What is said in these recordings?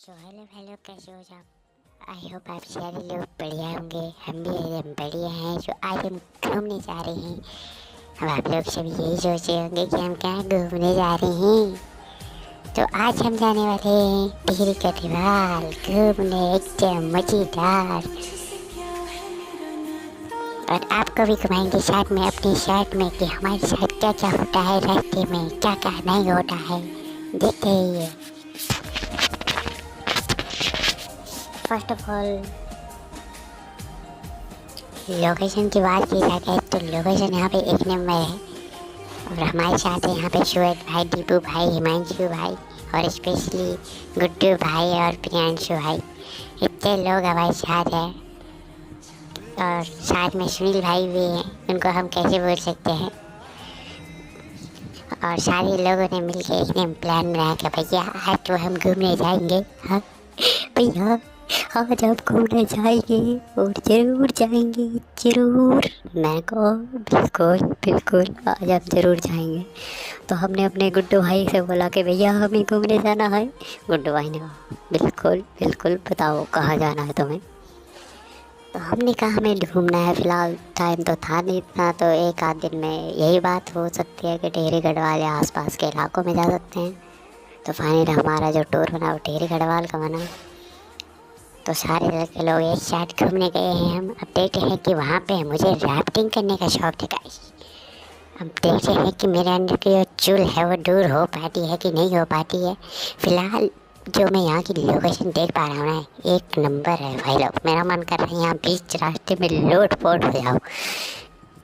So hello hello, कैसे हो आप? आई होप आप सारे लोग बढ़िया होंगे। हम भी एकदम बढ़िया हैं। जो आज हम घूमने जा रहे हैं, अब आप लोग सब यही सोच रहे होंगे कि हम कहाँ घूमने जा रहे हैं। तो आज हम जाने वाले हैं टिहरी गढ़वाल घूमने, एकदम मज़ेदार। और आपको भी घुमाएंगे साथ में, अपनी साथ में, कि हमारे साथ क्या क्या होता है रास्ते में, क्या क्या नहीं होता है। देखते रहिए। फर्स्ट ऑफ ऑल लोकेशन की बात की जाए तो लोकेशन यहाँ पे एक नंबर है। और हमारे साथ है यहाँ पे श्वेत भाई, दीपू भाई, हिमांशु भाई और स्पेशली गुड्डू भाई और प्रियांशु भाई। इतने लोग हमारे साथ हैं। और साथ में सुनील भाई भी हैं, उनको हम कैसे भूल सकते हैं। और सारे लोगों ने मिलकर एकदम प्लान बनाया कि भैया आज तो हम घूमने जाएंगे। हाँ भैया, आज आप घूमने जाएंगे और ज़रूर जाएंगे, ज़रूर। मैं को बिल्कुल बिल्कुल आज आप ज़रूर जाएंगे। तो हमने अपने गुड्डू भाई से बोला कि भैया हमें घूमने जाना है। गुड्डू भाई ने कहा बिल्कुल बिल्कुल, बताओ कहाँ जाना है तुम्हें। तो हमने कहा हमें घूमना है, फ़िलहाल टाइम तो था नहीं इतना, तो एक आध दिन में यही बात हो सकती है कि टिहरी गढ़वाल या आसपास के इलाकों में जा सकते हैं। तो फाइनल हमारा जो टूर बना वो टिहरी गढ़वाल का बना। तो सारे लड़के लोग एक साथ घूमने गए हैं। हम अब देखते हैं कि वहाँ पे मुझे राफ्टिंग करने का शौक था। अब देखते हैं कि मेरे अंदर की जो चुल है वो दूर हो पाती है कि नहीं हो पाती है। फ़िलहाल जो मैं यहाँ की लोकेशन देख पा रहा हूँ ना, एक नंबर है भाई लोग। मेरा मन कर रहा है यहाँ बीच रास्ते में लोट पोट हो जाओ,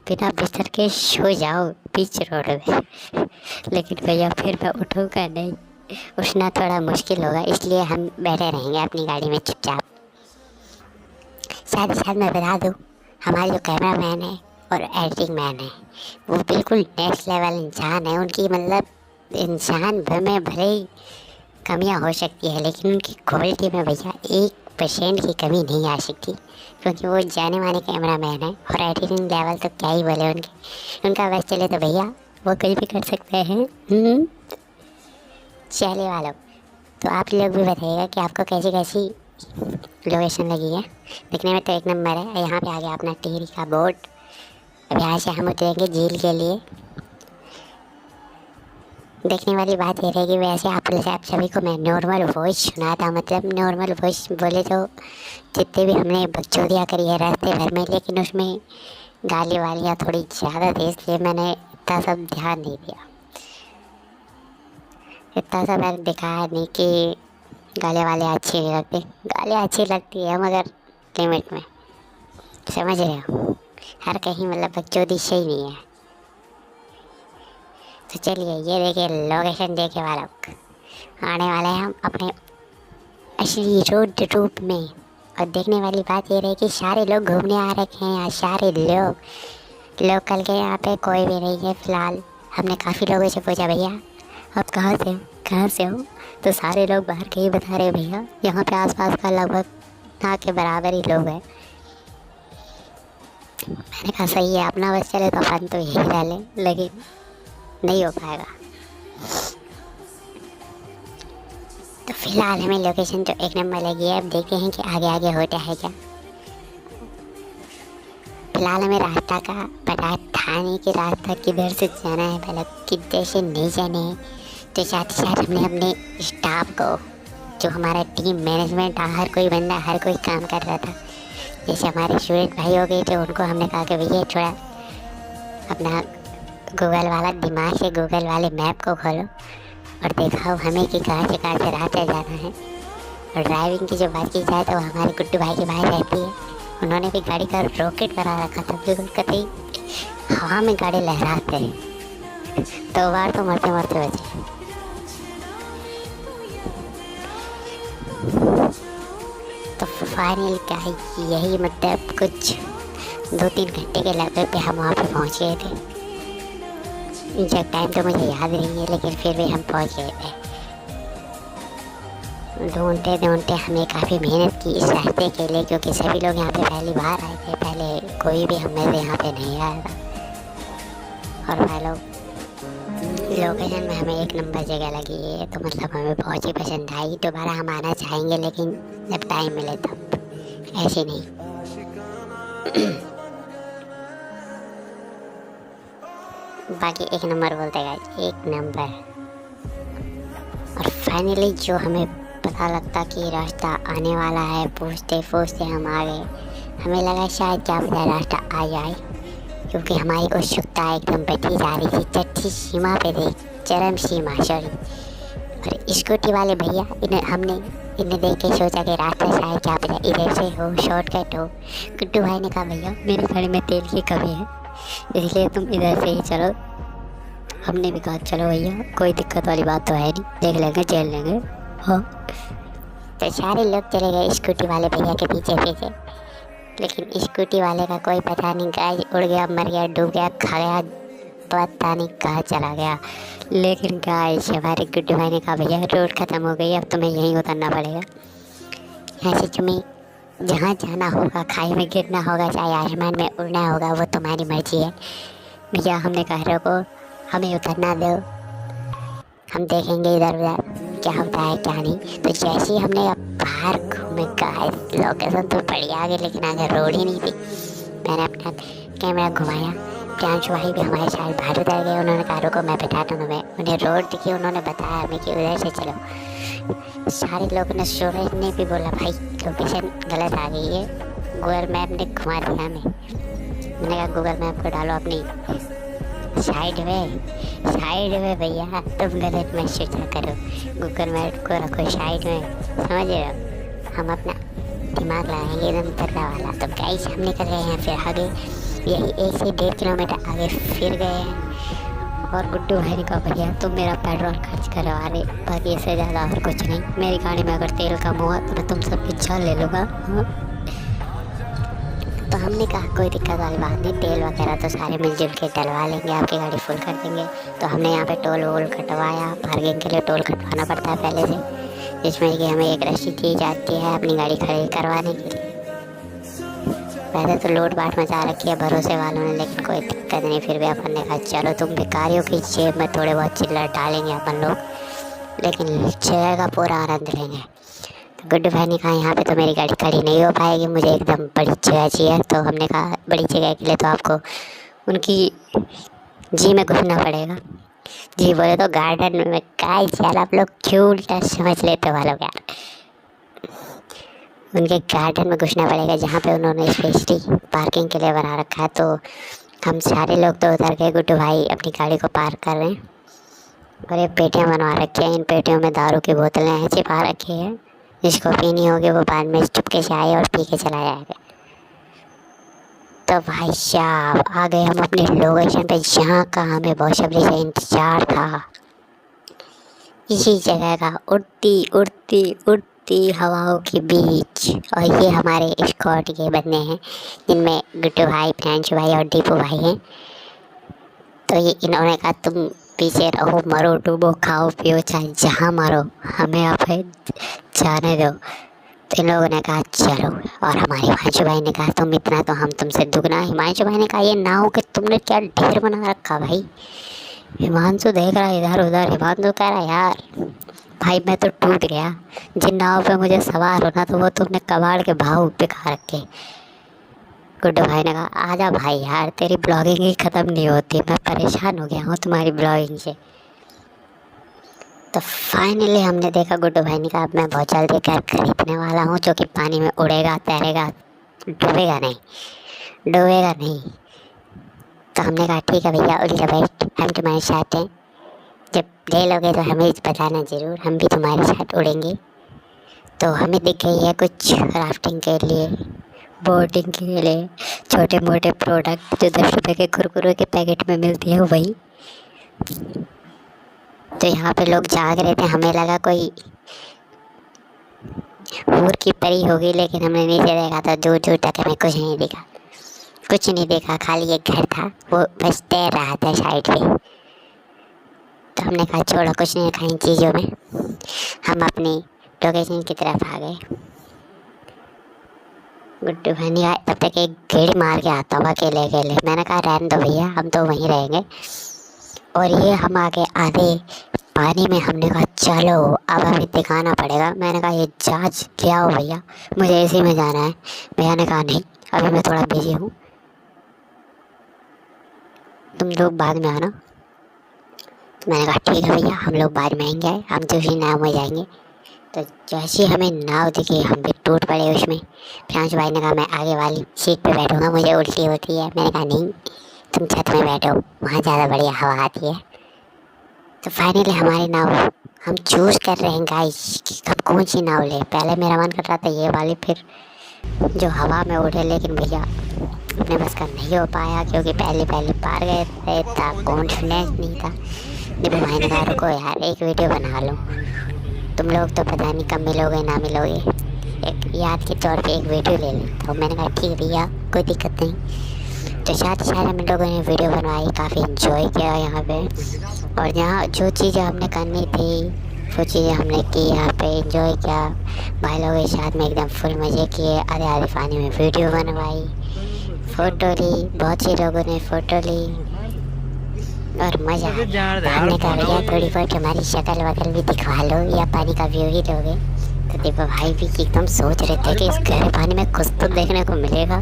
बिना बिस्तर के सो जाओ बीच रोड में। लेकिन भैया फिर मैं उठूँगा नहीं, उठना थोड़ा मुश्किल होगा, इसलिए हम बैठे रहेंगे अपनी गाड़ी में चुपचाप। साथ ही साथ मैं बता दूँ, हमारे जो कैमरा मैन है और एडिटिंग मैन है वो बिल्कुल नेक्स्ट लेवल इंसान है। उनकी मतलब इंसान भर में भले ही कमियां हो सकती है, लेकिन उनकी क्वालिटी में भैया 1% की कमी नहीं आ सकती, क्योंकि वो जाने माने कैमरा मैन है। और एडिटिंग लेवल तो क्या ही बोले उनका बस चले तो भैया वो कुछ भी कर सकते हैं। चले वालों, तो आप लोग भी बताइएगा कि आपको कैसी कैसी लोकेशन लगी है। दिखने में तो एक नंबर है। यहाँ पे आ गया अपना टिहरी का बोर्ड। अब यहाँ से हम उतरेंगे झील के लिए। देखने वाली बात ये रहेगी, वैसे आप सभी को मैं नॉर्मल वॉइस सुना था, मतलब नॉर्मल वॉइस बोले तो जितने भी हमने बकचोदियाँ करी है रास्ते भर में, लेकिन उसमें गाली वालियाँ थोड़ी ज़्यादा थी, इसलिए मैंने इतना सब ध्यान नहीं दिया। इतना सा मैंने दिखाया नहीं कि गाली वाले अच्छी नहीं लगती। गालियाँ अच्छी लगती है मगर लिमिट में, समझ रहे हो। हर कहीं मतलब बकचोदी सही नहीं है। तो चलिए ये देखिए लोकेशन देखे वाला आने वाले हैं हम अपने असली रोड रूप में। और देखने वाली बात ये रही कि सारे लोग घूमने आ रखे हैं यहाँ, सारे लोग लोकल के यहाँ पे कोई भी नहीं है फ़िलहाल। हमने काफ़ी लोगों से पूछा भैया आप कहाँ से हो, कहाँ से हो, तो सारे लोग बाहर के ही बता रहे भैया यहाँ पे आसपास का लगभग ना के बराबर ही लोग हैं। मैंने कहा सही है, अपना बस चले तो अपन तो यही रह लें, लेकिन नहीं हो पाएगा। तो फिलहाल हमें लोकेशन तो एक नंबर लगी है। अब देखते हैं कि आगे आगे होता है क्या। फिलहाल हमें रास्ता का पता था नहीं कि रास्ता किधर से जाना है, पहले किधर से नहीं जाने है। तो साथ ही साथ हमने अपने स्टाफ को, जो हमारा टीम मैनेजमेंट हर कोई बंदा हर कोई काम कर रहा था, जैसे हमारे स्टूडेंट भाई हो गए, तो उनको हमने कहा कि भैया थोड़ा अपना गूगल वाला दिमाग से गूगल वाले मैप को खोलो और दिखाओ हमें कि कहाँ से रास्ते जाना है। और ड्राइविंग की जो बात की जाए तो हमारे गुड्डू भाई की भाई रहती है, उन्होंने भी गाड़ी का रॉकेट बना रखा था, बिल्कुल कतई हवा में गाड़ी लहराते हैं। 2 बार तो मरते मरते बचे। तो फाइनल क्या है, यही मतलब कुछ 2-3 घंटे के लगभग पे हम वहाँ पे पहुँच गए थे। एग्जैक्ट टाइम तो मुझे याद नहीं है, लेकिन फिर भी हम पहुँच गए थे। ढूंढते ढूंढते हमने काफ़ी मेहनत की इस रास्ते के लिए, क्योंकि सभी लोग यहाँ पे पहली बार आए थे, पहले कोई भी हमें से यहाँ पे नहीं आया था। और भाई लोग लोकेशन में हमें एक नंबर जगह लगी है, तो मतलब हमें बहुत ही पसंद आई। दोबारा हम आना चाहेंगे, लेकिन जब टाइम मिले तब, ऐसे नहीं। बाकी एक नंबर बोलते गाइस, एक नंबर। और फाइनली जो हमें पता लगता कि रास्ता आने वाला है, पूछते पूछते हम आ गए। हमें लगा शायद क्या पता रास्ता आ जाए, क्योंकि हमारी उत्सुकता एकदम बढ़ती जा रही थी, चरम सीमा पे थे, चरम सीमा सॉरी। और स्कूटी वाले भैया इन्हें देख के सोचा कि रास्ता शायद क्या पता इधर से हो, शॉर्टकट हो। गुड्डू भाई ने कहा भैया मेरे गाड़ी में तेल की कमी है, इसलिए तुम इधर से ही चलो। हमने भी कहा चलो भैया, कोई दिक्कत वाली बात तो है नहीं, देख लेंगे चल लेंगे। हाँ, तो सारे लोग चले गए स्कूटी वाले भैया के पीछे पीछे। लेकिन स्कूटी वाले का कोई पता नहीं, गाय उड़ गया, मर गया, डूब गया, खा गया, पता नहीं कहाँ चला गया। लेकिन गाइस हमारे गुड्डू भाई ने कहा भैया रोड ख़त्म हो गई, अब तुम्हें यहीं उतरना पड़ेगा। यहाँ से तुम्हें जहाँ जाना होगा, खाई में गिरना होगा, चाहे आसमान में उड़ना होगा, वो तुम्हारी मर्जी है। भैया हमने कहा रोको, हमें उतरना दो, हम देखेंगे इधर उधर क्या होता है क्या नहीं। तो जैसे ही हमने बाहर घूमे, गाइस लोकेशन तो बढ़िया आ गई, लेकिन आगे रोड ही नहीं थी। मैंने अपना कैमरा घुमाया, प्रियांशु भाई भी हमारे साथ बाहर उतर गए। उन्होंने कहा रुको मैं बताता हूँ तुम्हें। उन्हें रोड दिखी, उन्होंने बताया हमें कि उधर से चलो। सारे लोगों ने, सूरज ने भी बोला भाई लोकेशन गलत आ गई है, गूगल मैप ने घुमा दिया हमें। मैंने कहा गूगल मैप को डालो अपनी साइड में भैया, तुम गलत मत सोचा करो, गूगल मैप को रखो साइड में, समझ रहे हो। हम अपना दिमाग लगाएंगे एकदम तगड़ा वाला। तो गाइस हम निकल गए हैं फिर आगे, यही 1 से 1.5 किलोमीटर आगे फिर गए हैं। और गुड्डू भाई ने कहा भैया तुम मेरा पेट्रोल खर्च करवा रहे, बाकी इससे ज़्यादा और कुछ नहीं। मेरी गाड़ी में अगर तेल कम हुआ तो मैं तुम सबकी चाल ले लूँगा। हाँ, तो हमने कहा कोई दिक्कत वाली बात नहीं, तेल वगैरह तो सारे मिलजुल के डलवा लेंगे, आपकी गाड़ी फुल कर देंगे। तो हमने यहाँ पे टोल वोल कटवाया, पार्किंग के लिए टोल कटवाना पड़ता है पहले से, जिसमें कि हमें एक रसीद दी जाती है अपनी गाड़ी खड़ी करवाने के लिए। पहले तो लोड बाट मचा रखी है भरोसे वालों ने, लेकिन कोई दिक्कत नहीं। फिर भी अपन ने कहा चलो तुम भिखारियों की जेब में थोड़े बहुत चिल्लर डालेंगे अपन लोग, लेकिन जगह का पूरा आनंद लेंगे। तो गुड्डू भाई ने कहा यहाँ पे तो मेरी गाड़ी खड़ी नहीं हो पाएगी, मुझे एकदम बड़ी जगह चाहिए। तो हमने कहा बड़ी जगह के लिए तो आपको उनकी जी में घुसना पड़ेगा। जी बोले तो गार्डन में। गाइस यार आप लोग क्यों उल्टा समझ लेते वालों यार, उनके गार्डन में घुसना पड़ेगा जहाँ पे उन्होंने स्पेशली पार्किंग के लिए बना रखा है। तो हम सारे लोग तो उतर गए, गुड्डू भाई अपनी गाड़ी को पार्क कर रहे हैं। और ये पेटियाँ बनवा रखी हैं, इन पेटियों में दारू की बोतलें हैं छिपा रखी है, जिसको पीनी होगी वो बाद में चुपके से आए और पी के चला जाएगा। तो भाई साहब आ गए हम अपने लोकेशन पे, जहाँ का हमें बेसब्री से इंतजार था। इसी जगह का उड़ती हवाओं के बीच। और ये हमारे स्क्वाड के बंदे हैं, जिनमें गुड्डू भाई, प्रियांशु भाई और दीपू भाई हैं। तो ये इन्होंने कहा तुम पीछे रहो, मरो डूबो खाओ पियो चाहे जहाँ मारो, हमें आप जाने दो। तो इन लोगों ने कहा चलो। और हमारे हिमांशु भाई ने कहा तुम इतना तो हम तुमसे दुगना। हिमांशु भाई ने कहा ये नाव के तुमने क्या ढेर बना रखा भाई। हिमांशु देख रहा है इधर उधर, हिमांशु कह रहा यार भाई मैं तो टूट गया, जिन नाव पे मुझे सवार होना तो वो तुमने कबाड़ के भाव बिखा रखे। गुड्डू भाई ने कहा आजा भाई यार, तेरी ब्लॉगिंग ही ख़त्म नहीं होती, मैं परेशान हो गया हूँ तुम्हारी ब्लॉगिंग से। तो फाइनली हमने देखा, गुड्डू भाई ने कहा अब मैं बहुत जल्दी घर खरीदने वाला हूँ, जो कि पानी में उड़ेगा, तैरेगा, डूबेगा नहीं। तो हमने कहा ठीक है भैया उड़ जा बैठ, हम तुम्हारे साथ हैं, जब ले लोगे तो हमें बताना ज़रूर, हम भी तुम्हारे साथ उड़ेंगे। तो हमें दिख गई है कुछ राफ्टिंग के लिए, बोटिंग के लिए छोटे मोटे प्रोडक्ट जो 10 रुपये के कुरकुरे के पैकेट में मिलती है वही। तो यहाँ पे लोग जाग रहे थे, हमें लगा कोई हूर की परी होगी, लेकिन हमने नीचे देखा था, दूर दूर तक हमें कुछ नहीं देखा, खाली एक घर था, वो बस तैर रहा था साइड पे। तो हमने कहा छोड़ो कुछ नहीं देखा इन चीज़ों में, हम अपनी लोकेशन की तरफ आ गए। गुड्डू भाई ने तब तक एक गेड़ी मार के आता हूँ अकेले। मैंने कहा रहने दो भैया, हम तो वहीं रहेंगे। और ये हम आगे आधे पानी में। हमने कहा चलो अब हमें दिखाना पड़ेगा। मैंने कहा ये जहाज ले आओ भैया, मुझे इसी में जाना है। भैया ने कहा नहीं, अभी मैं थोड़ा बिजी हूँ, तुम लोग बाद में आना। तो मैंने कहा ठीक है भैया, हम लोग बाद में आएंगे, हम दूसरी नाव में जाएंगे। तो जैसे ही हमें नाव दिखी हम भी टूट पड़े उसमें। फ्रांस भाई ने कहा मैं आगे वाली सीट पे बैठूंगा, मुझे उल्टी होती है। मैंने कहा नहीं, तुम छत में बैठो, वहाँ ज़्यादा बढ़िया हवा आती है। तो फाइनली हमारी नाव हम चूज़ कर रहे हैं गाइस कि हम कौन सी नाव ले। पहले मेरा मन कर रहा था ये वाली, फिर जो हवा में उड़े, लेकिन भैया अपने बस का नहीं हो पाया क्योंकि पहले पहले पार गए थे, था कॉन्फिडेंस नहीं था। निबी भाई ने कहा रुको यार एक वीडियो बना लो, तुम लोग तो पता नहीं कब मिलोगे ना मिलोगे, एक याद के तौर पे एक वीडियो ले लेता हूँ। मैंने कहा ठीक है भैया, कोई दिक्कत नहीं। तो साथ ही साथ हम लोगों ने वीडियो बनवाई, काफ़ी इन्जॉय किया यहाँ पे। और यहाँ जो चीज़ें हमने करनी थी वो चीज़ें हमने की, यहाँ पे इन्जॉय किया भाई लोगों के साथ में, एकदम फुल मज़े किए। आधे आधे पानी में वीडियो बनवाई, फ़ोटो ली, बहुत से लोगों ने फ़ोटो ली और मज़ा आया। हमने कहा भैया थोड़ी बहुत हमारी शक्ल वकल भी दिखवा लो या पानी का व्यू ही लोगे। तो देखो भाई भी एकदम सोच रहे थे कि इस गहरे पानी में कुछ तो देखने को मिलेगा,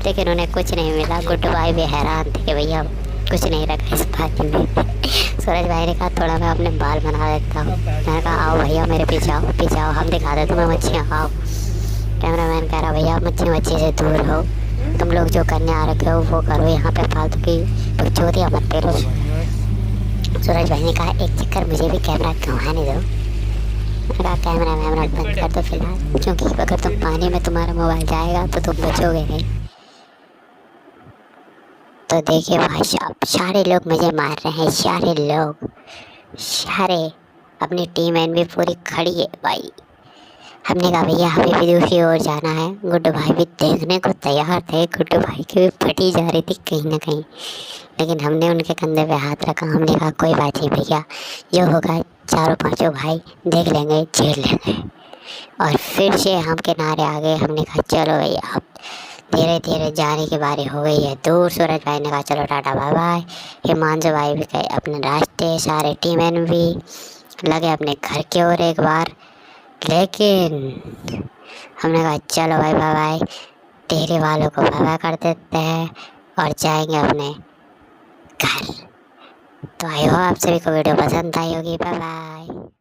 लेकिन उन्हें कुछ नहीं मिला। गुड्डू भाई भी हैरान थे कि भैया कुछ नहीं रखा इस पानी में। सूरज भाई ने कहा थोड़ा मैं अपने बाल बना देता हूँ। मैंने कहा आओ भैया मेरे पीछे आओ, पीछे आओ, हम दिखा देते तुम्हें मच्छियाँ। आओ। कैमरामैन कह रहा भैया मच्छी से दूर हो, तुम लोग जो करने आ रखे हो वो करो, यहाँ पे फालतू की बकचोदियाँ मत करो। सूरज भाई ने कहा एक चक्कर मुझे भी कैमरा घुमाने दो। मैंने कहा कैमरा वैमरा बंद कर दो फिलहाल, क्योंकि अगर तुम पानी में तुम्हारा मोबाइल जाएगा तो तुम बचोगे नहीं। तो देखिए भाई साहब सारे लोग मुझे मार रहे हैं, सारे लोग, सारे अपनी टीम एन भी पूरी खड़ी है भाई। हमने कहा भैया हमें भी दूसरी ओर जाना है। गुड्डू भाई भी देखने को तैयार थे, गुड्डू भाई की भी फटी जा रही थी कहीं ना कहीं, लेकिन हमने उनके कंधे पे हाथ रखा। हमने कहा कोई बात नहीं भैया, जो होगा चारों पांचों भाई देख लेंगे, झेल लेंगे। और फिर से हम किनारे आ गए। हमने कहा चलो भैया अब धीरे धीरे जाने की बारी हो गई है दूर। सूरज भाई ने कहा चलो टाटा बाय बाय। हिमांशु भाई भी गए अपने रास्ते, सारे टीम एन भी लगे अपने घर की ओर एक बार, लेकिन हमने कहा चलो भाई बाय बाय, टेहरी वालों को बाय बाय कर देते हैं और जाएंगे अपने घर। तो आई होप आप सभी को वीडियो पसंद आई होगी। Bye bye.